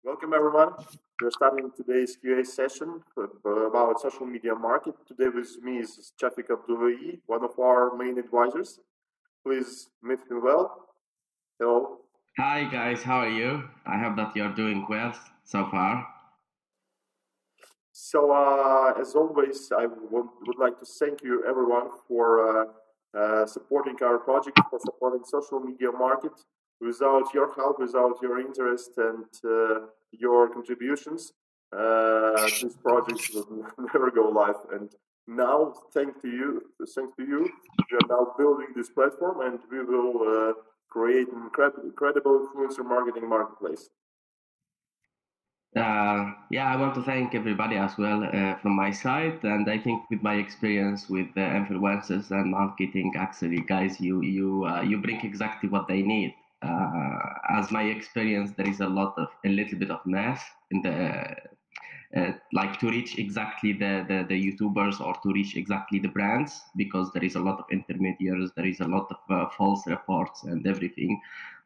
Welcome everyone. We're starting today's QA session about social media market. Today with me is Chafik Abdellaoui, one of our main advisors. Please meet him well. Hello. Hi guys, how are you? I hope that you're doing well so far. So as always, I would like to thank you everyone for supporting our project, for supporting social media market. Without your help, without your interest and your contributions, this project would never go live. And now, thanks to you, we are now building this platform, and we will create an incredible influencer marketing marketplace. Yeah, I want to thank everybody as well from my side, and I think with my experience with influencers and marketing, actually, guys, you bring exactly what they need. As my experience, there is a little bit of mess in the like to reach exactly the YouTubers or to reach exactly the brands, because there is a lot of intermediaries, there is a lot of false reports and everything.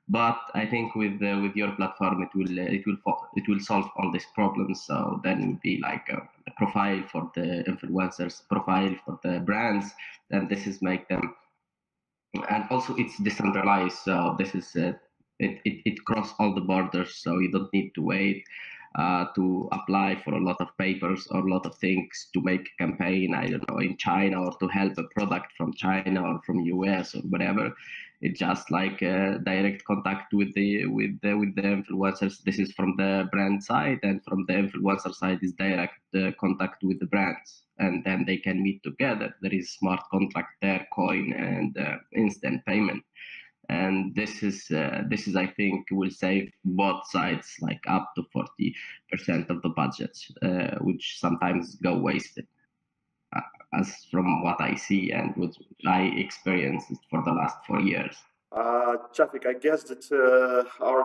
But I think with your platform, it will solve all these problems. So then it will be like a profile for the influencers, profile for the brands, and this is make them. And also it's decentralized, so this is it cross all the borders, so you don't need to wait to apply for a lot of papers or a lot of things to make a campaign, I don't know, in China, or to help a product from China or from US or whatever. It's just like direct contact with the influencers. This is from the brand side, and from the influencer side is direct contact with the brands, and then they can meet together. There is smart contract there, coin, and instant payment. And this is I think will save both sides like up to 40% of the budget, which sometimes go wasted, uh, as from what I see and what I experienced for the last 4 years. Chafik, I guess that our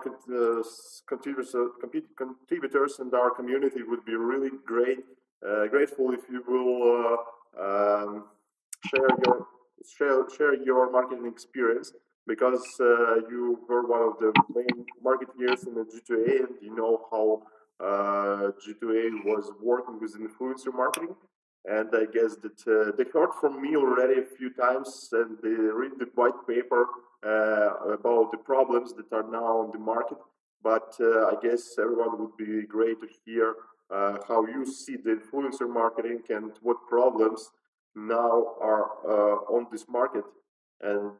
contributors and our community would be really grateful if you will share your marketing experience, because you were one of the main marketeers in the G2A, and you know how G2A was working with influencer marketing. And I guess that they heard from me already a few times, and they read the white paper about the problems that are now on the market. But I guess everyone would be great to hear how you see the influencer marketing and what problems now are on this market. And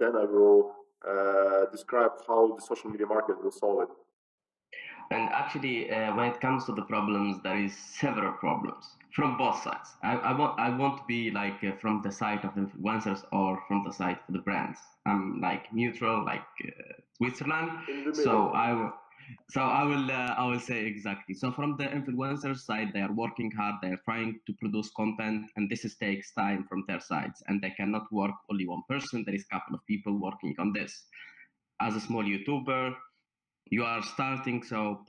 then I will describe how the social media market will solve it. And actually, when it comes to the problems, there is several problems from both sides. I won't be like from the side of influencers or from the side of the brands. I'm like neutral, like Switzerland. In the So middle. I will say exactly. So from the influencer side, they are working hard. They are trying to produce content, and takes time from their sides. And they cannot work only one person. There is a couple of people working on this. As a small YouTuber, you are starting, so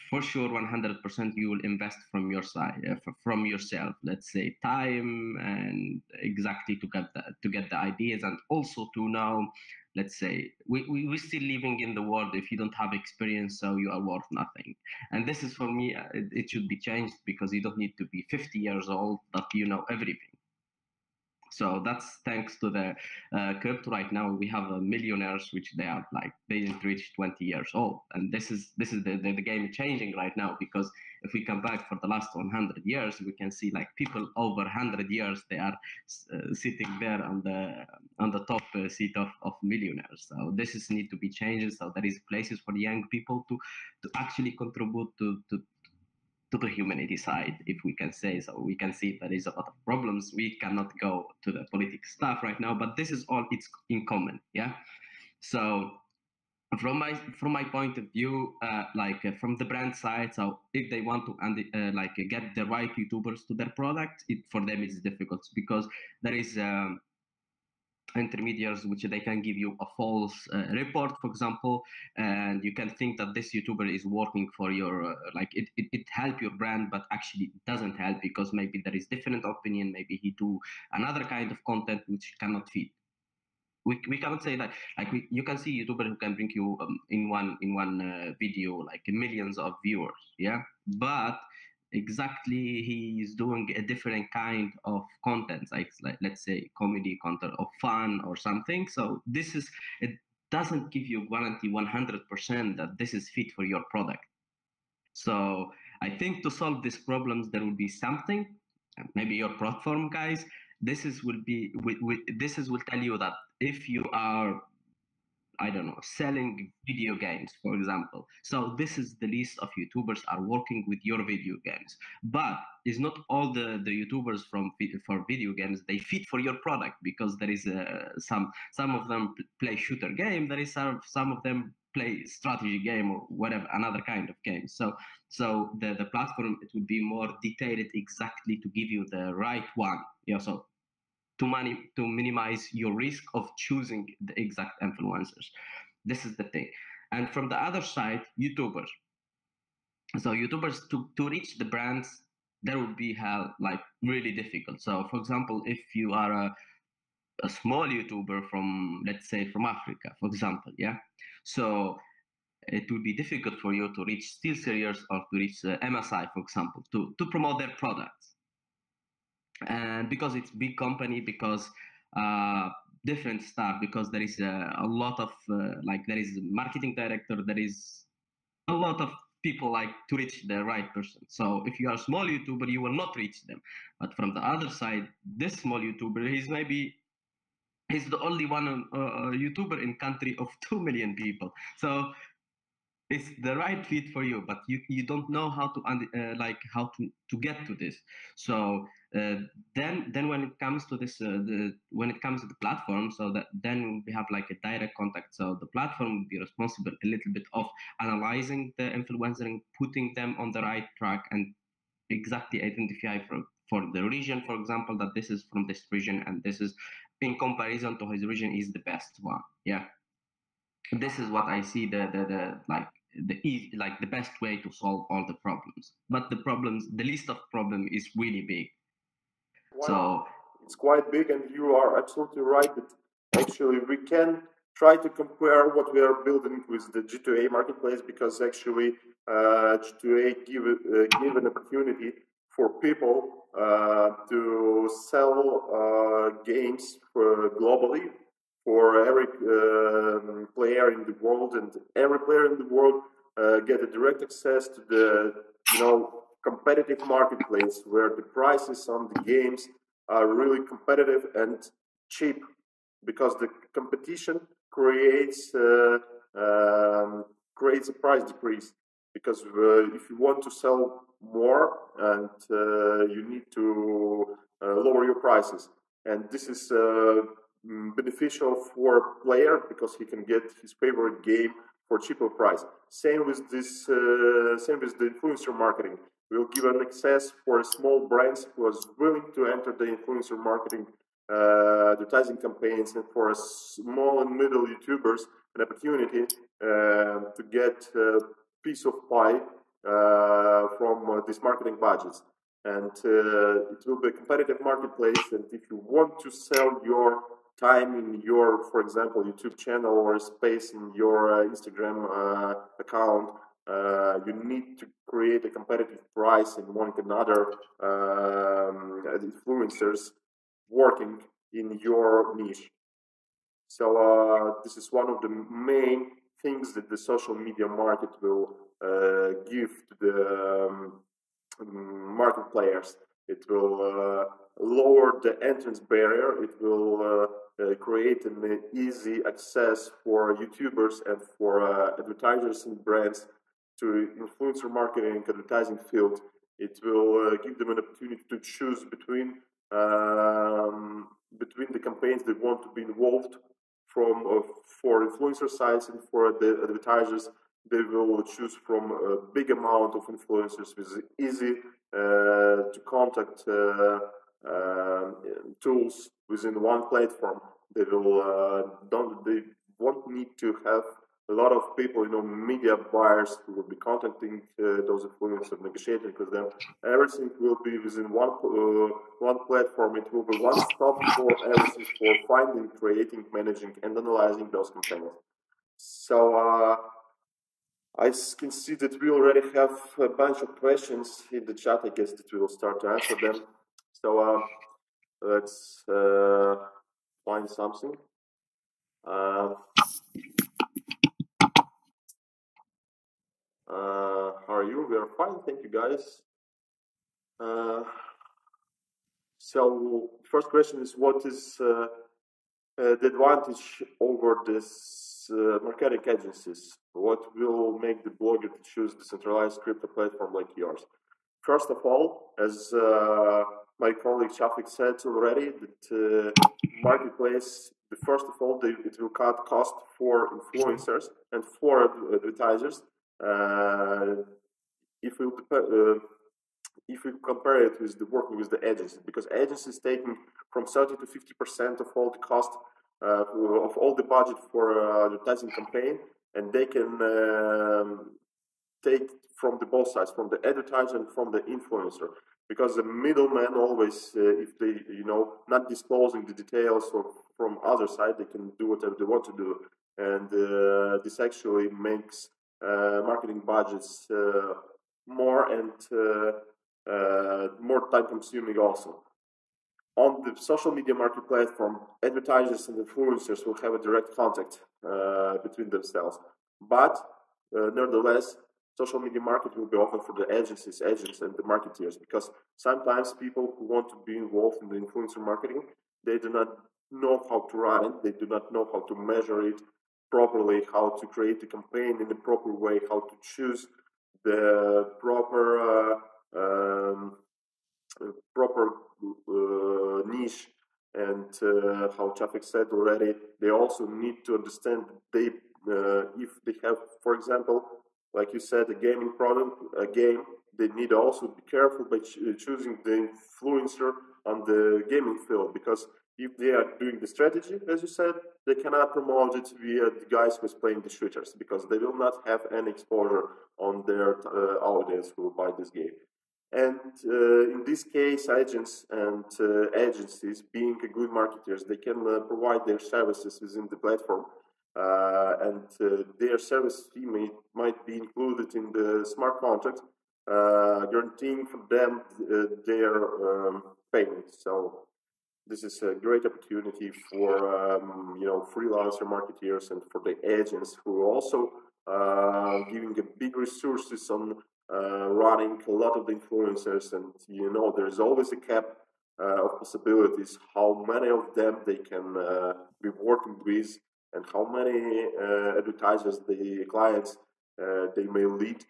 for sure 100% you will invest from your side, from yourself, let's say time and exactly to get the ideas, and also to know, let's say we still living in the world. If you don't have experience, so you are worth nothing. And this is for me, it should be changed, because you don't need to be 50 years old that you know everything. So that's thanks to the crypto. Right now we have millionaires, which they are like they didn't reach 20 years old, and this is the game changing right now. Because if we come back for the last 100 years, we can see like people over 100 years, they are sitting there on the top seat of millionaires. So this is need to be changed. So there is places for young people to actually contribute to the humanity side, if we can say so. We can see there is a lot of problems. We cannot go to the politics stuff right now, but this is all it's in common, yeah. So from my point of view, from the brand side, so if they want to get the right YouTubers to their product, it for them is difficult, because there is intermediaries which they can give you a false report, for example, and you can think that this YouTuber is working for your it help your brand, but actually it doesn't help, because maybe there is different opinion, maybe he do another kind of content which cannot fit. we cannot say that like you can see YouTuber who can bring you in one video like millions of viewers, yeah, but exactly he is doing a different kind of content, like let's say comedy content or fun or something. So this is, it doesn't give you guarantee 100% that this is fit for your product. So I think to solve these problems, there will be something, maybe your platform guys. This is will be this is will tell you that if you are, I don't know, selling video games, for example. So this is the list of YouTubers are working with your video games. But it's not all the YouTubers for video games, they fit for your product, because there is some of them play shooter game, there is some of them play strategy game or whatever, another kind of game. So the platform, it will be more detailed exactly to give you the right one. Yeah, so to minimize your risk of choosing the exact influencers. This is the thing. And from the other side, YouTubers. So YouTubers to reach the brands, there would be like really difficult. So for example, if you are a small YouTuber from, let's say, from Africa, for example, yeah. So it will be difficult for you to reach SteelSeries or to reach MSI, for example, to promote their products. And because it's big company, because different stuff, because there is a lot of like there is a marketing director, there is a lot of people like to reach the right person. So if you are a small YouTuber, you will not reach them. But from the other side, this small YouTuber, he's the only one YouTuber in country of 2 million people. So it's the right fit for you, but you don't know how to like how to get to this. So then when it comes to this when it comes to the platform, so that then we have like a direct contact. So the platform will be responsible a little bit of analyzing the influencer and putting them on the right track, and exactly identify for the region, for example, that this is from this region and this is in comparison to his region is the best one. Yeah, this is what I see the like the easy, like the best way to solve all the problems. But the list of problem is really big. Wow. So It's quite big, and you are absolutely right that actually we can try to compare what we are building with the G2A marketplace, because actually G2A give an opportunity for people to sell games globally for every player in the world, and every player in the world get a direct access to the competitive marketplace where the prices on the games are really competitive and cheap, because the competition creates creates a price decrease. Because if you want to sell more, and you need to lower your prices, and this is beneficial for a player because he can get his favorite game for cheaper price. Same with this. Same with the influencer marketing. We'll give an access for small brands who are willing to enter the influencer marketing advertising campaigns, and for small and middle YouTubers an opportunity to get a piece of pie from these marketing budgets. And it will be a competitive marketplace. And if you want to sell your time in your, for example, YouTube channel, or space in your Instagram account, you need to create a competitive price and want another influencers working in your niche. So this is one of the main things that the social media market will give to the market players. It will lower the entrance barrier. It will create an easy access for YouTubers and for advertisers and brands to influencer marketing advertising field. It will give them an opportunity to choose between the campaigns they want to be involved from for influencer sites, and for the advertisers they will choose from a big amount of influencers with easy to contact tools within one platform. They will they won't need to have a lot of people, media buyers who will be contacting those influencers, negotiating with them. Everything will be within one platform. It will be one stop for everything, for finding, creating, managing, and analyzing those campaigns. So I can see that we already have a bunch of questions in the chat. I guess that we will start to answer them. So let's find something. How are you? We are fine, thank you, guys. So first question is, what is the advantage over this marketing agencies? What will make the blogger to choose decentralized crypto platform like yours? First of all, as my colleague Chafik said already, that marketplace, first of all, it will cut cost for influencers and for advertisers. If we compare it with the working with the agencies, because agencies taking from 30 to 50% of all the cost of all the budget for advertising campaign, and they can take from the both sides, from the advertiser and from the influencer, because the middleman always, if they not disclosing the details from other side, they can do whatever they want to do, and this actually makes marketing budgets more and more time consuming also. On the social media market platform, advertisers and influencers will have a direct contact between themselves, but nevertheless, social media market will be open for the agents and the marketeers, because sometimes people who want to be involved in the influencer marketing, they do not know how to run it, they do not know how to measure it properly, how to create a campaign in the proper way, how to choose the proper niche, and how Chafik said already, they also need to understand if they have, for example, like you said, a gaming product, a game, they need also be careful by choosing the influencer on the gaming field, because if they are doing the strategy, as you said, they cannot promote it via the guys who's playing the shooters, because they will not have any exposure on their audience who will buy this game. And in this case, agents and agencies, being a good marketers, they can provide their services within the platform, and their service fee might be included in the smart contract, guaranteeing for them their payment. So this is a great opportunity for freelancer marketeers and for the agents who are also giving a big resources on running a lot of the influencers, and there's always a cap of possibilities how many of them they can be working with, and how many advertisers, the clients, they may lead.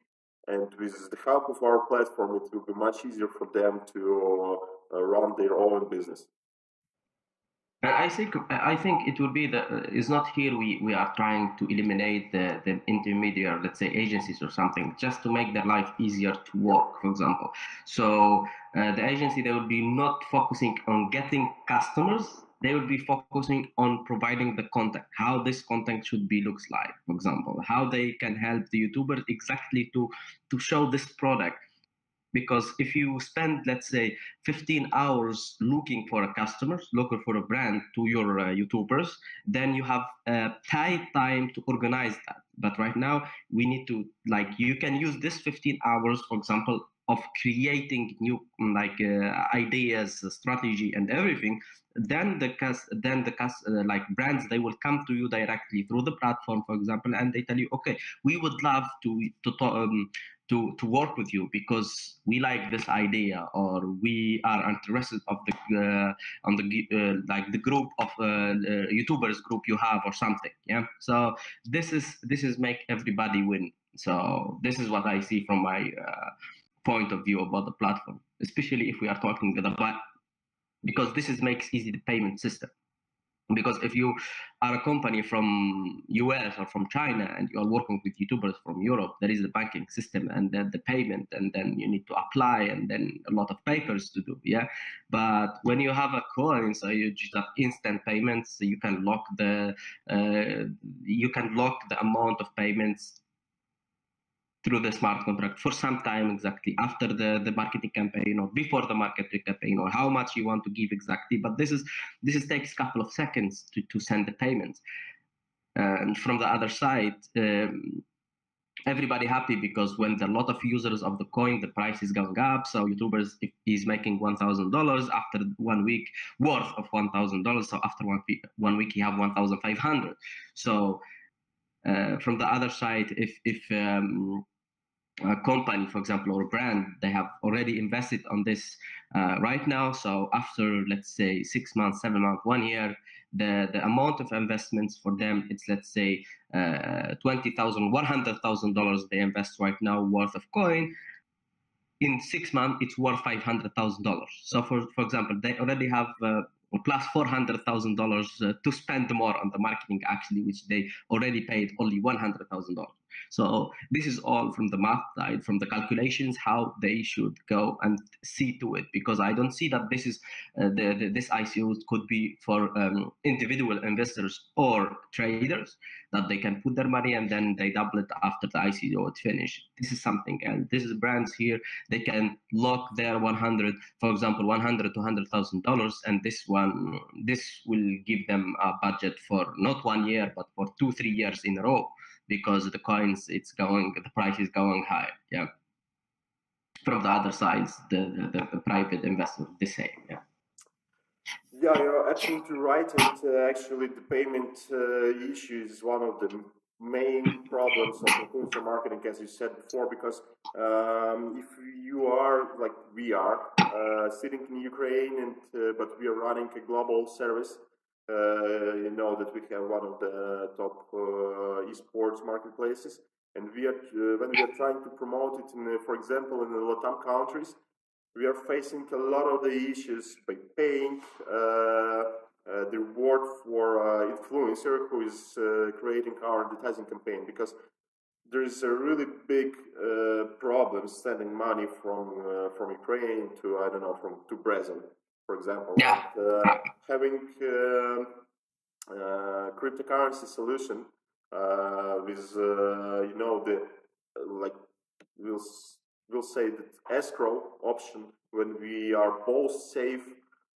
And with the help of our platform, it will be much easier for them to run their own business. And I think it will be it's not here we are trying to eliminate the intermediate, let's say agencies or something, just to make their life easier to work, for example. So the agency, they will be not focusing on getting customers, they will be focusing on providing the content, how this content should be looks like, for example, how they can help the YouTubers exactly to show this product. Because if you spend, let's say, 15 hours looking for a customer, looking for a brand to your YouTubers, then you have tight time to organize that. But right now, we need to, you can use this 15 hours, for example, of creating new ideas, strategy, and everything. Then brands, they will come to you directly through the platform, for example, and they tell you, okay, we would love to work with you because we like this idea, or we are interested of the on the group of YouTubers group you have or something. Yeah. So this is make everybody win. So this is what I see from my point of view about the platform, especially if we are talking about, because this makes easy the payment system. Because if you are a company from US or from China and you are working with YouTubers from Europe, there is the banking system and then the payment, and then you need to apply, and then a lot of papers to do. Yeah, but when you have a coin, so you just have instant payments. So you can lock the amount of payments through the smart contract for some time, exactly after the marketing campaign or before the marketing campaign, or how much you want to give exactly. But this takes a couple of seconds to send the payments. And from the other side, everybody happy, because when there are a lot of users of the coin, the price is going up. So YouTubers is making $1,000 after 1 week, worth of $1,000. So after 1 week, you have 1,500. So from the other side, if a company, for example, or a brand, they have already invested on this right now. So after, let's say, 6 months, 7 months, 1 year, the amount of investments for them, it's, let's say, $20,000, $100,000 they invest right now worth of coin. In 6 months, it's worth $500,000. So for example, they already have plus $400,000 to spend more on the marketing, actually, which they already paid only $100,000. So this is all from the math side, from the calculations, how they should go and see to it, because I don't see that this is this ICO could be for individual investors or traders, that they can put their money and then they double it after the ICO is finished. This is something else. This is brands here. They can lock their 100, for example, $100 to $100,000, and this will give them a budget for not 1 year, but for 2-3 years in a row, because the coins, the price is going high. Yeah. From the other sides, the private investors, the same. Yeah. Yeah, you're absolutely right. And actually, the payment issue is one of the main problems of influencer marketing, as you said before, because if you are like we are sitting in Ukraine, and but we are running a global service, you know that we have one of the top esports marketplaces, and we are when we are trying to promote it in, for example, in the Latam countries, we are facing a lot of the issues by paying the reward for influencer who is creating our advertising campaign, because there is a really big problem sending money from Ukraine to, I don't know, to Brazil, for example. Yeah. And, having cryptocurrency solution with you know the like we'll say that escrow option, when we are both safe,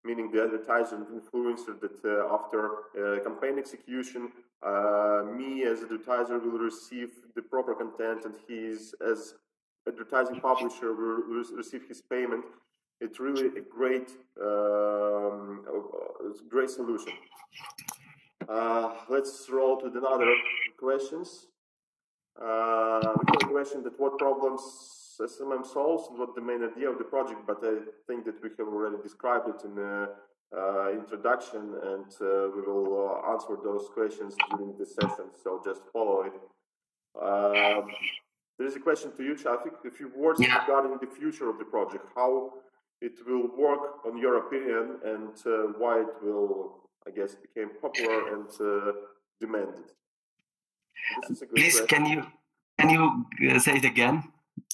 meaning the advertiser and influencer, that after campaign execution, me as advertiser will receive the proper content, and he as advertising publisher will receive his payment. It's really a great solution. Let's roll to another questions. We have a question that what problems SMM solves and what the main idea of the project, but I think that we have already described it in the introduction, and we will answer those questions during the session, so just follow it. There is a question to you, Chafik. A few words regarding the future of the project, how it will work, on your opinion, and why it will, I guess, become popular and demanded. This is a good Please, question. can you say it again?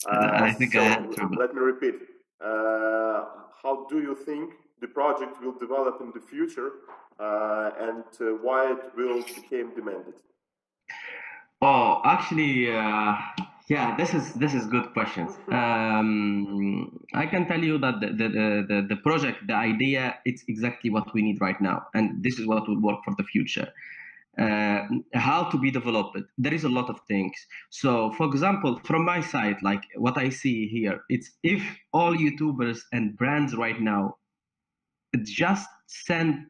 I think I had trouble. Let me repeat. How do you think the project will develop in the future, and why it will become demanded? Oh, actually, yeah, this is good questions. I can tell you that the project, the idea, it's exactly what we need right now, and this is what will work for the future. How to be developed. There is a lot of things. So, for example, from my side, like what I see here, it's if all YouTubers and brands right now just send,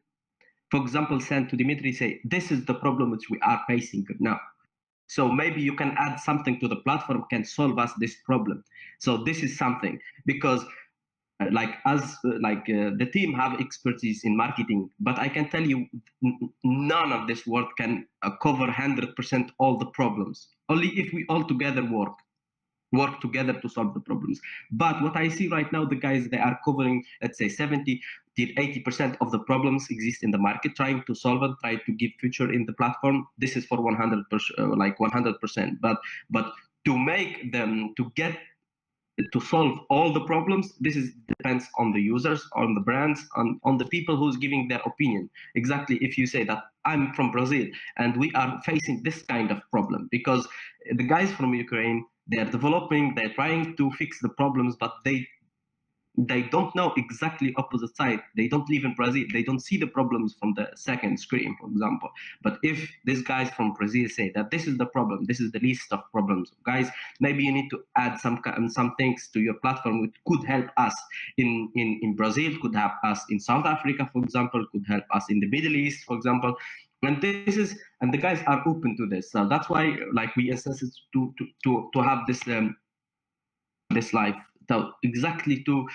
for example, send to Dmitry, say, this is the problem which we are facing now. So maybe you can add something to the platform, can solve us this problem. So this is something, because the team have expertise in marketing, but I can tell you none of this work can cover 100% all the problems. Only if we all together work. work together to solve the problems. But what I see right now, the guys, they are covering, let's say 70 to 80% of the problems exist in the market, trying to solve it, trying to give future in the platform. This is for 100%, like 100%. But to make them, to solve all the problems, this is depends on the users, on the brands, on the people who's giving their opinion. Exactly, if you say that I'm from Brazil and we are facing this kind of problem, because the guys from Ukraine, they are developing, they're trying to fix the problems, but they don't know exactly opposite side. They don't live in Brazil. They don't see the problems from the second screen, for example. But if these guys from Brazil say that this is the problem, this is the list of problems, guys, maybe you need to add some things to your platform which could help us in Brazil, could help us in South Africa, for example, could help us in the Middle East, for example. And the guys are open to this. So that's why, like, we insisted to have this life. So exactly to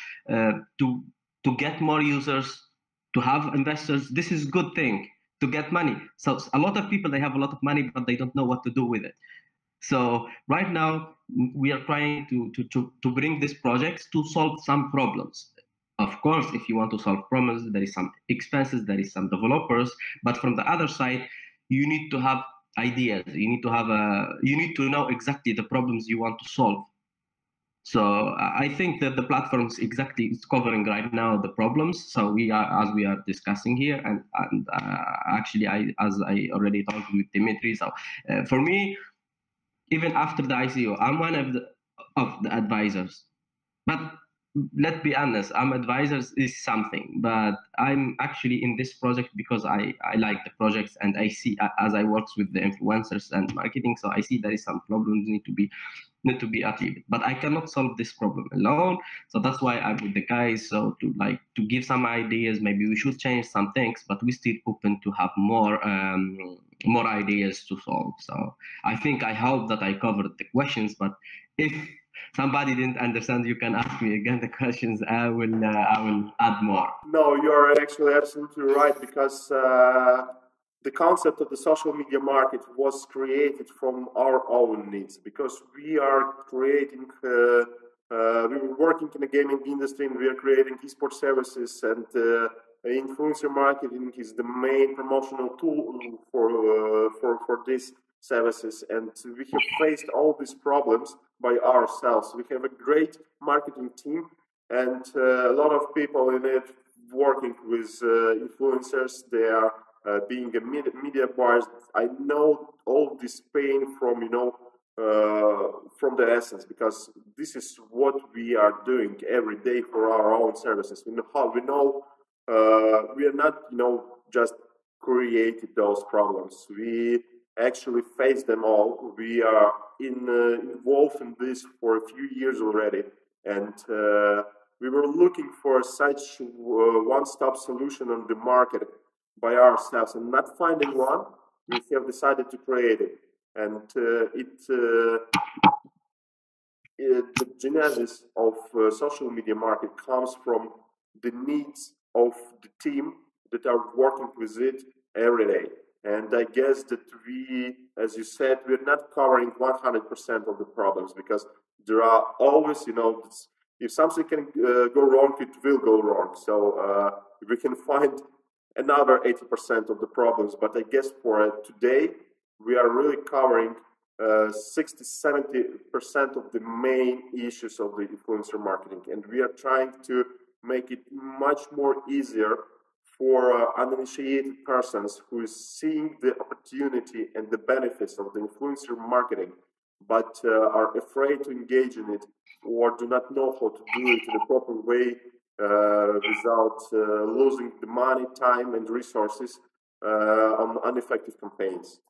get more users, to have investors. This is good thing to get money. So a lot of people, they have a lot of money, but they don't know what to do with it. So right now we are trying to bring these projects to solve some problems. Of course, if you want to solve problems, there is some expenses, there is some developers, but from the other side, you need to have ideas. You need to know exactly the problems you want to solve. So I think that the platforms exactly is covering right now the problems. So as we are discussing here, and actually, as I already talked with Dimitri. So for me, even after the ICO, I'm one of the advisors. But let's be honest, I'm advisors is something, but I'm actually in this project because I like the projects, and I see, as I work with the influencers and marketing, so I see there is some problems need to be achieved. But I cannot solve this problem alone. So that's why I'm with the guys. So to give some ideas, maybe we should change some things, but we're still open to have more ideas to solve. So I hope that I covered the questions, but if somebody didn't understand, you can ask me again the questions. I will add more. No, you're actually absolutely right, because the concept of the social media market was created from our own needs, because we are creating, we were working in the gaming industry, and we are creating esports services, and influencer marketing is the main promotional tool for these services, and we have faced all these problems by ourselves. We have a great marketing team, and a lot of people in it working with influencers. They are being a media buyers. I know all this pain from from the essence, because this is what we are doing every day for our own services. We know we are not just created those problems. We actually face them all. We are involved in this for a few years already, and we were looking for such one-stop solution on the market by ourselves, and not finding one, we have decided to create it. And the genesis of social media market comes from the needs of the team that are working with it every day. And I guess that we, as you said, we're not covering 100% of the problems, because there are always, if something can go wrong, it will go wrong. So we can find another 80% of the problems. But I guess for today, we are really covering 60-70% of the main issues of the influencer marketing. And we are trying to make it much more easier for uninitiated persons who is seeing the opportunity and the benefits of the influencer marketing, but are afraid to engage in it, or do not know how to do it in a proper way without losing the money, time, and resources on ineffective campaigns.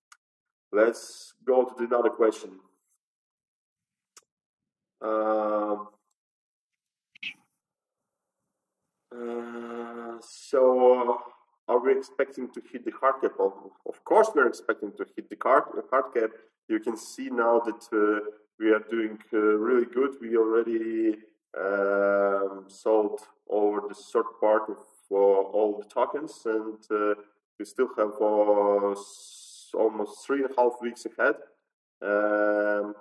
Let's go to another question. So are we expecting to hit the hard cap? Of course, we're expecting to hit the hard cap. You can see now that we are doing really good. We already sold over the third part of all the tokens, and we still have almost 3.5 weeks ahead. and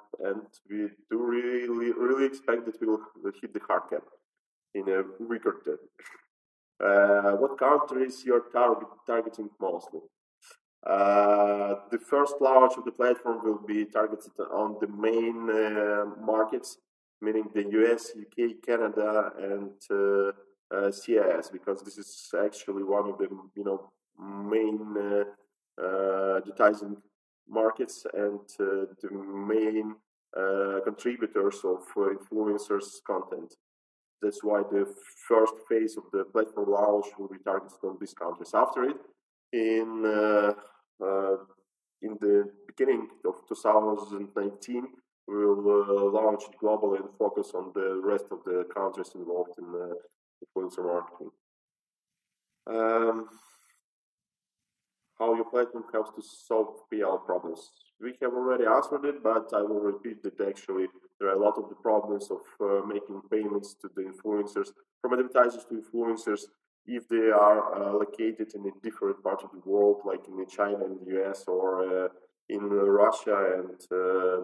we do really expect that we will hit the hard cap in a week or two. What countries you're targeting mostly? The first launch of the platform will be targeted on the main markets, meaning the US, UK, Canada, and CIS, because this is actually one of the main advertising markets and the main contributors of influencers' content. That's why the first phase of the platform launch will be targeted on these countries. After it, in the beginning of 2019, we will launch it globally and focus on the rest of the countries involved in influencer marketing. How your platform helps to solve PL problems. We have already answered it, but I will repeat that actually there are a lot of the problems of making payments to the influencers, from advertisers to influencers, if they are located in a different part of the world, like in China and the US, or in Russia and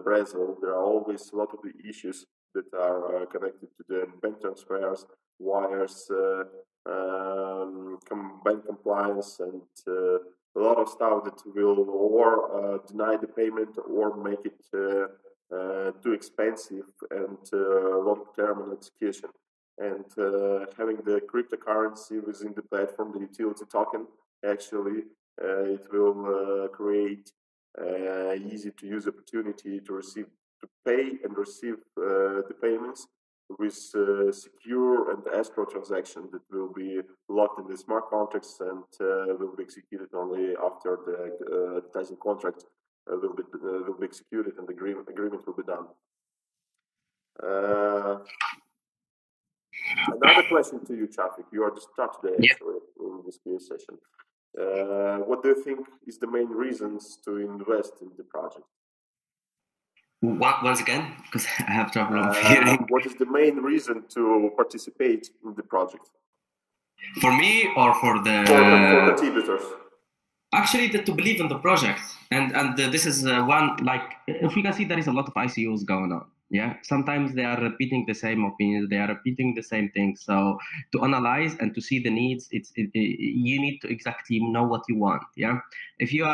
Brazil. There are always a lot of the issues that are connected to the bank transfers, wires, bank compliance, and a lot of stuff that will or deny the payment or make it too expensive and long-term execution. And having the cryptocurrency within the platform, the utility token, actually it will create easy-to-use opportunity to pay and receive the payments with secure and escrow transaction that will be locked in the smart contracts and will be executed only after the advertising contract will be executed and the agreement will be done. Another question to you, Chafik. You are the start today actually in this Q&A session. What do you think is the main reasons to invest in the project? Once again, because I have trouble hearing. What is the main reason to participate in the project? For me or for the contributors? Actually, to believe in the project, and this is one, like, if we can see there is a lot of ICOs going on. Yeah, sometimes they are repeating the same opinions, they are repeating the same things. So to analyze and to see the needs, you need to exactly know what you want. Yeah, if you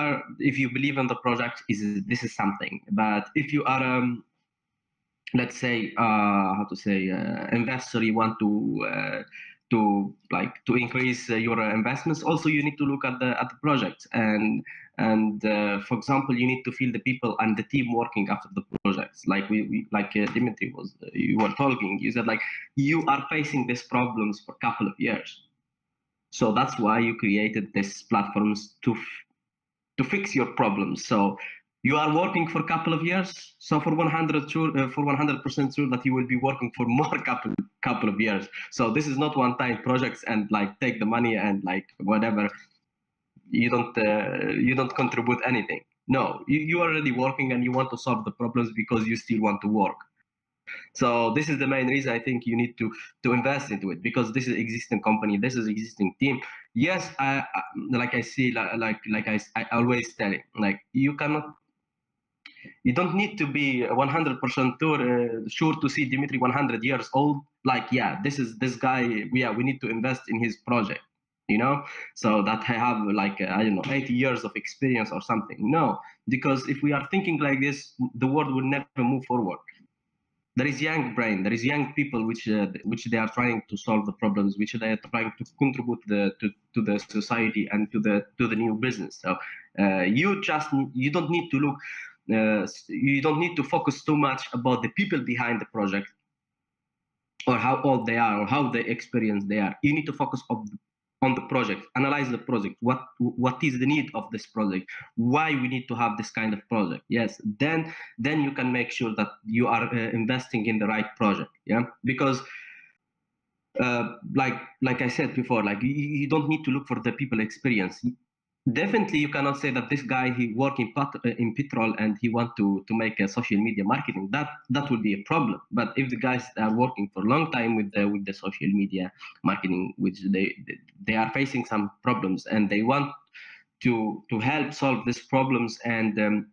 believe in the project, this is something. But if you are let's say investor, you want to increase your investments, also you need to look at the project, and for example, you need to feel the people and the team working after the projects. Like Dmitry you were talking, you said like you are facing these problems for a couple of years, so that's why you created these platforms to fix your problems. So you are working for a couple of years, so for 100% sure that you will be working for more couple of years. So this is not one-time projects and like take the money and like whatever, you don't contribute anything. No, you are already working and you want to solve the problems because you still want to work. So this is the main reason I think you need to invest into it, because this is existing company, this is existing team. Yes, I always tell it, like you don't need to be 100% sure to see Dmitry 100 years old. Like, yeah, this guy. Yeah, we need to invest in his project. So that I have like I don't know 80 years of experience or something. No, because if we are thinking like this, the world will never move forward. There is young brain, there is young people which they are trying to solve the problems, which they are trying to contribute to the society and to the new business. So you don't need to look. You don't need to focus too much about the people behind the project, or how old they are, or how the experience they are. You need to focus on the project, analyze the project, what is the need of this project, why we need to have this kind of project. Yes, then you can make sure that you are investing in the right project. Yeah, because like I said before, like you don't need to look for the people experience. Definitely, you cannot say that this guy, he work in petrol and he want to make a social media marketing. That would be a problem. But if the guys are working for a long time with the social media marketing, which they are facing some problems and they want to help solve these problems, and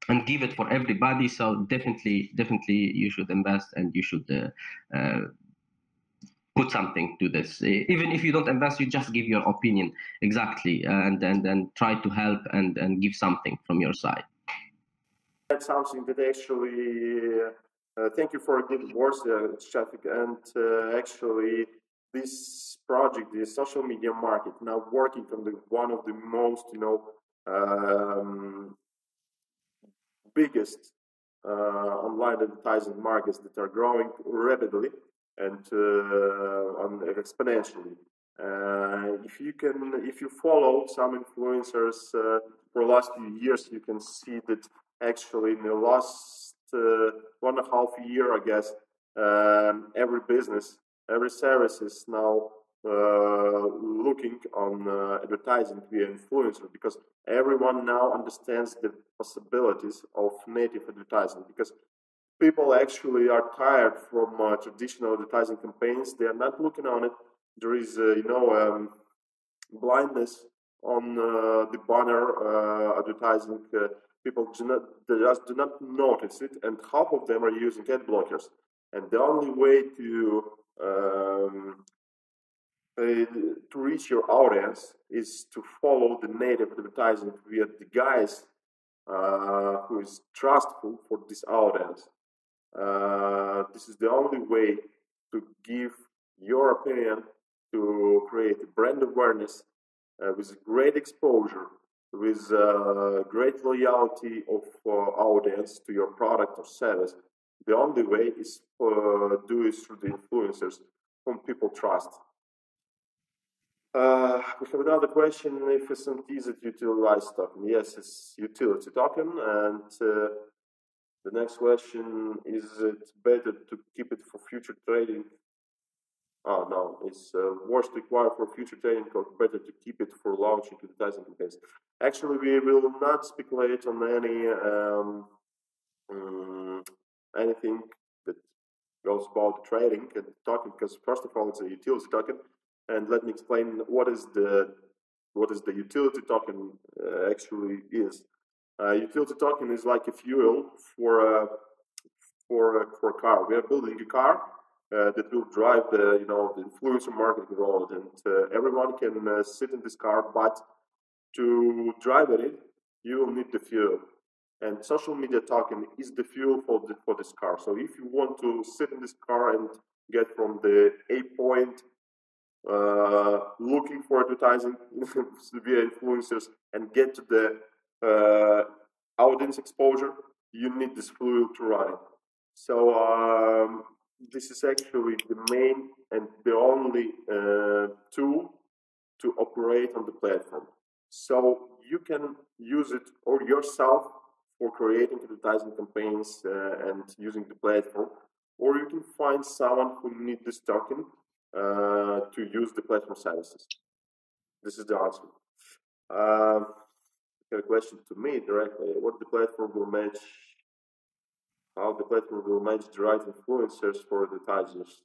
and give it for everybody. So definitely you should invest, and you should put something to this. Even if you don't invest, you just give your opinion exactly, and try to help and give something from your side. That's something that actually, thank you for good words, Chafik. And actually, this project, the social media market, now working on one of the most, biggest online advertising markets that are growing rapidly and exponentially. If you follow some influencers for the last few years, you can see that actually in the last 1.5 year, I guess, every business, every service is now looking on advertising via influencer, because everyone now understands the possibilities of native advertising, because people actually are tired from traditional advertising campaigns. They are not looking on it. There is blindness on the banner advertising. People just do not notice it, and half of them are using ad blockers. And the only way to reach your audience is to follow the native advertising via the guys who is trustful for this audience. This is the only way to give your opinion, to create brand awareness with great exposure, with great loyalty of audience to your product or service. The only way is do it through the influencers whom people trust. We have another question. If SMT is a utilized token? Yes, it's utility token. And the next question is: it better to keep it for future trading? Oh no, it's worse to acquire for future trading, or better to keep it for launching advertising campaigns. Actually, we will not speculate on anything that goes about trading and token, because first of all, it's a utility token. And let me explain what is the utility token actually is. Utility token is like a fuel for a car. We are building a car that will drive the influencer marketing road, and everyone can sit in this car. But to drive it, you will need the fuel. And social media token is the fuel for this car. So if you want to sit in this car and get from the A point, looking for advertising via influencers, and get to the audience exposure, you need this fuel to run it. So this is actually the main and the only tool to operate on the platform. So you can use it or yourself for creating advertising campaigns and using the platform, or you can find someone who needs this token to use the platform services. This is the answer. A question to me directly: what the platform will match? How the platform will match the right influencers for advertisers?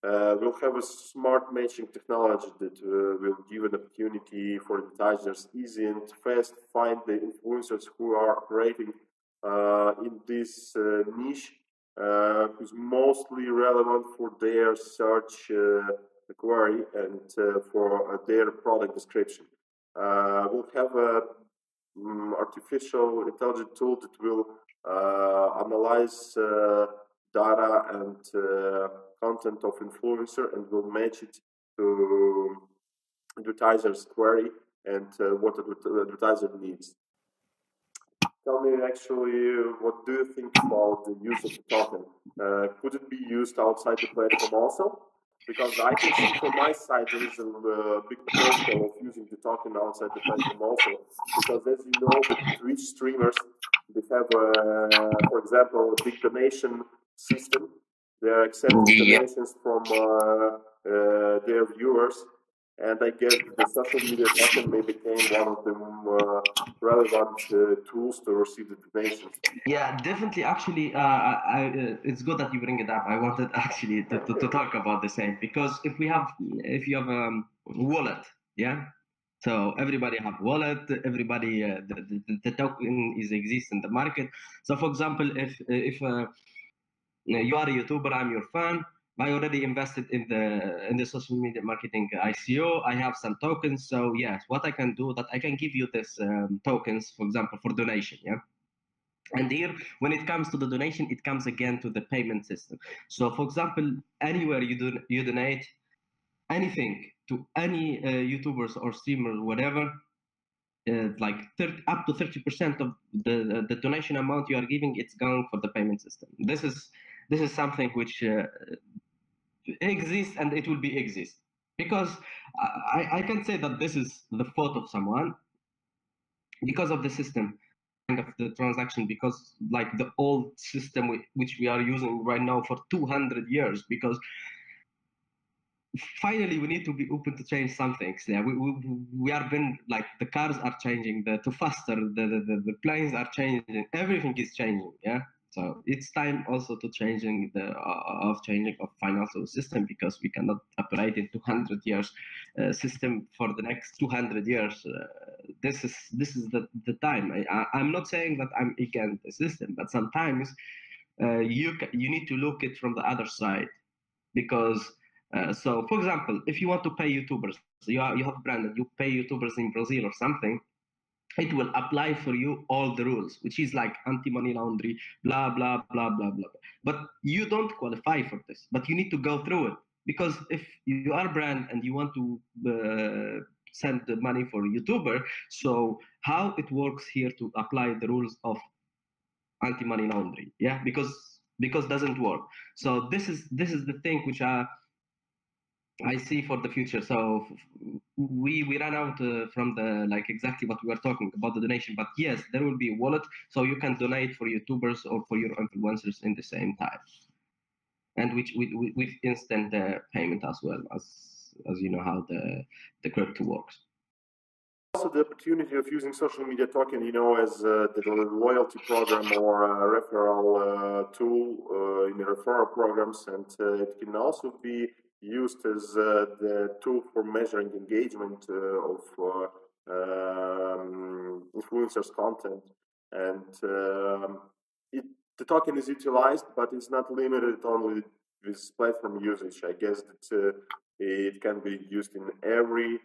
We'll have a smart matching technology that will give an opportunity for advertisers easy and fast find the influencers who are operating in this niche, who's mostly relevant for their search query and for their product description. We'll have a artificial intelligence tool that will analyze data and content of influencer, and will match it to advertiser's query and what advertiser needs. Tell me actually, what do you think about the use of the token? Could it be used outside the platform also? Because I can see from my side there is a big potential of using the token outside the platform also. Because as you know, the Twitch streamers, they have, for example, a big donation system. They are accepting donations from their viewers, and I guess the social media token may become one of the relevant tools to receive the donations. Yeah, definitely. Actually, it's good that you bring it up. I wanted actually to talk about the same, because if you have a wallet, yeah, So everybody have wallet, everybody, the token exists in the market. So for example, if you are a YouTuber, I'm your fan. I already invested in the social media marketing ICO. I have some tokens. So yes, what I can do that I can give you this tokens, for example, for donation. Yeah. And here, when it comes to the donation, it comes again to the payment system. So for example, anywhere you donate anything to any YouTubers or streamers, whatever, like 30, up to 30% of the donation amount you are giving, it's going for the payment system. This is something which exists and it will be exist, because I can say that this is the fault of someone because of the system of the transaction, because like the old system which we are using right now for 200 years, because finally we need to be open to change some things. Yeah, we are been like the cars are changing, the too faster, the planes are changing, everything is changing. Yeah, so it's time also to changing changing of financial system, because we cannot operate in 200 years system for the next 200 years. This is the time. I'm not saying that I'm against the system, but sometimes you need to look it from the other side, because so for example, if you want to pay YouTubers, you have a brand and you pay YouTubers in Brazil or something, it will apply for you all the rules, which is like anti-money laundering, blah blah blah blah blah. But you don't qualify for this, but you need to go through it, because if you are a brand and you want to send the money for a YouTuber, so how it works here to apply the rules of anti-money laundering? Yeah, because doesn't work. So this is the thing which I see for the future. So we ran out from the like exactly what we were talking about, the donation. But yes, there will be a wallet, so you can donate for YouTubers or for your influencers in the same time, and which with instant payment as well, as you know how the crypto works. Also, the opportunity of using social media token, as the loyalty program or a referral tool in the referral programs, and it can also be used as the tool for measuring engagement of influencers' content. And the token is utilized, but it's not limited only with platform usage. I guess that it can be used in every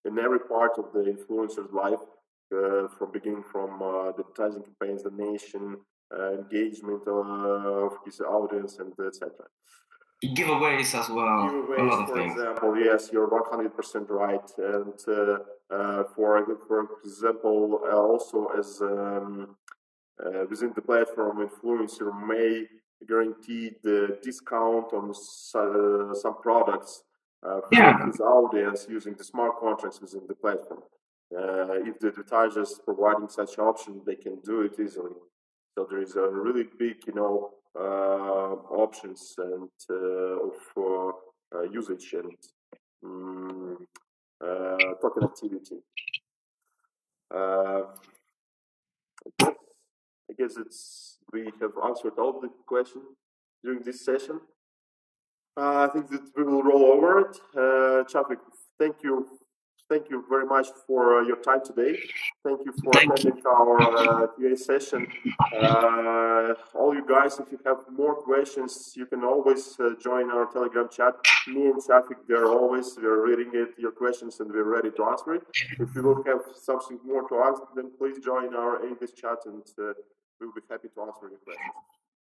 in every part of the influencer's life, from beginning from the advertising campaigns, donation, engagement of his audience, and etc. Giveaways as well. Giveaways, a lot of for things. example, yes, you're 100% right. And for example, also as within the platform, influencer may guarantee the discount on some products for his audience using the smart contracts within the platform. If the advertisers providing such option, they can do it easily. So there is a really big, options and of usage and token activity. I guess we have answered all the questions during this session. I think that we will roll over it. Chafik, thank you very much for your time today. Thank you for attending our QA session. All you guys, if you have more questions, you can always join our Telegram chat. Me and Chafik, we're reading your questions, and we're ready to answer it. If you will have something more to ask, then please join our English chat, and we'll be happy to answer your questions.